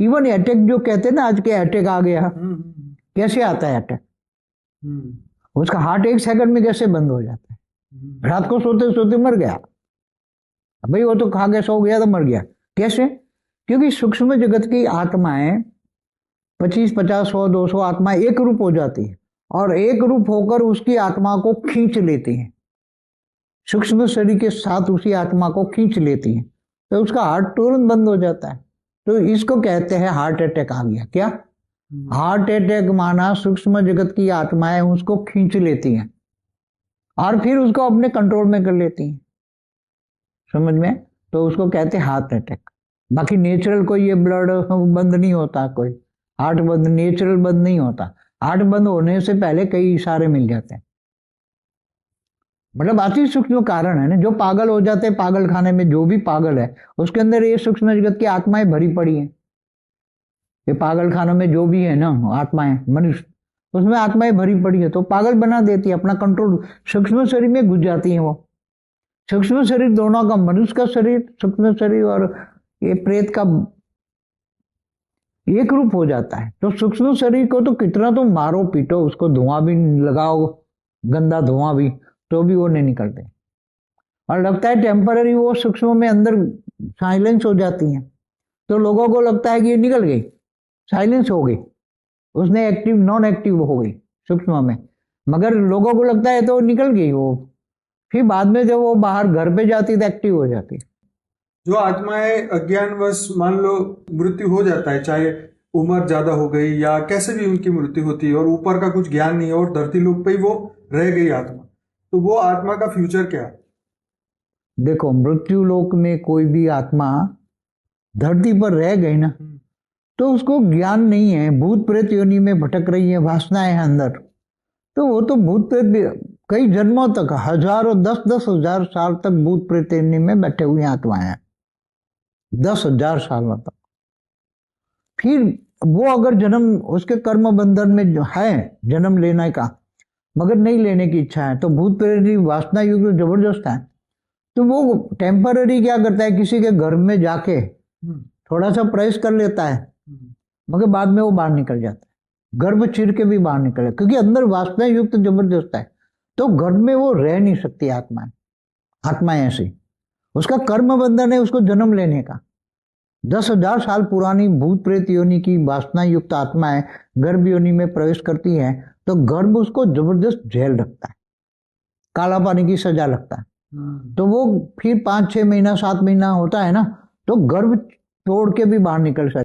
Even attack जो कहते हैं ना, आज के अटैक आ गया, कैसे आता है अटैक? उसका हार्ट 1 सेकंड में कैसे बंद हो जाता है? रात को सोते सोते मर गया, भाई वो तो खा के सो गया तो मर गया, कैसे? क्योंकि सूक्ष्म जगत की आत्माएं 25, 50, 100, 200 आत्माएं एक रूप हो जाती है और एक रूप होकर उसकी आत्मा को खींच लेती हैं, सूक्ष्म शरीर के साथ उसी आत्मा को खींच लेती हैं, तो उसका हार्ट तुरंत बंद हो जाता है। तो इसको कहते हैं हार्ट अटैक आ गया। क्या हार्ट अटैक? माना सूक्ष्म जगत की आत्माएं उसको खींच लेती हैं और फिर उसको अपने कंट्रोल में कर लेती हैं, समझ में? तो उसको कहते हैं हार्ट अटैक। बाकी नेचुरल कोई ये ब्लड बंद नहीं होता, कोई हार्ट बंद नेचुरल बंद नहीं होता। हार्ट बंद होने से पहले कई इशारे मिल जाते हैं, मतलब अति सूक्ष्म कारण है ना। जो पागल हो जाते हैं पागल खाने में, जो भी पागल है उसके अंदर ये सूक्ष्म जगत की आत्माएं भरी पड़ी हैं। ये पागल खानों में जो भी है ना आत्माएं, मनुष्य, उसमें आत्माएं भरी पड़ी है, तो पागल बना देती है, अपना कंट्रोल सूक्ष्म शरीर में घुस जाती है। वो सूक्ष्म शरीर दोनों का, मनुष्य का शरीर सूक्ष्म शरीर और ये प्रेत का एक रूप हो जाता है। तो सूक्ष्म शरीर को तो कितना तो मारो पीटो, उसको धुआं भी लगाओ, गंदा धुआं भी, तो भी वो नहीं निकलते। और लगता है टेम्पररी वो सूक्ष्म में अंदर साइलेंस हो जाती हैं, तो लोगों को लगता है कि ये निकल गई, साइलेंस हो गई, उसने एक्टिव नॉन एक्टिव हो गई सूक्ष्म में, मगर लोगों को लगता है तो निकल गई वो। फिर बाद में जब वो बाहर घर पे जाती तो एक्टिव हो जाती। जो आत्माएं अज्ञानवश मान लो मृत्यु हो जाता है, चाहे उम्र ज्यादा हो गई या कैसे भी उनकी मृत्यु होती है और ऊपर का कुछ ज्ञान नहीं है और धरती लोक पे ही वो रह गई आत्मा, तो वो आत्मा का फ्यूचर क्या है? देखो, मृत्यु लोक में कोई भी आत्मा धरती पर रह गई ना, तो उसको ज्ञान नहीं है, भूत प्रेत योनि में भटक रही है, वासनाएं है अंदर, तो वो तो भूत प्रेत कई जन्मों तक, हजारों 10-10 हजार साल तक भूत प्रेत योनि में बैठे हुए आत्माएं हैं, 10,000 सालों तक। फिर वो अगर जन्म, उसके कर्म बंधन में जो है जन्म लेने का, मगर नहीं लेने की इच्छा है, तो भूत प्रेत वासना युग जबरदस्त है, तो वो टेम्पररी क्या करता है, किसी के घर में जाके थोड़ा सा प्रयास कर लेता है, मगर बाद में वो बाहर निकल जाता है, गर्भ चीर के भी बाहर निकले, क्योंकि अंदर वासना युक्त जबरदस्त है, तो घर में वो रह नहीं सकती आत्माएं। आत्माएं ऐसी, उसका कर्म बंधन है उसको जन्म लेने का। 10,000 साल पुरानी भूत प्रेत योनि की वासना युक्त आत्माएं गर्भ योनि में प्रवेश करती है, तो गर्भ उसको जबरदस्त झेल रखता है, काला पानी की सजा लगता है। तो वो फिर 5-6 महीना 7 महीना होता है ना, तो गर्भ तोड़ के भी बाहर निकल सकता है।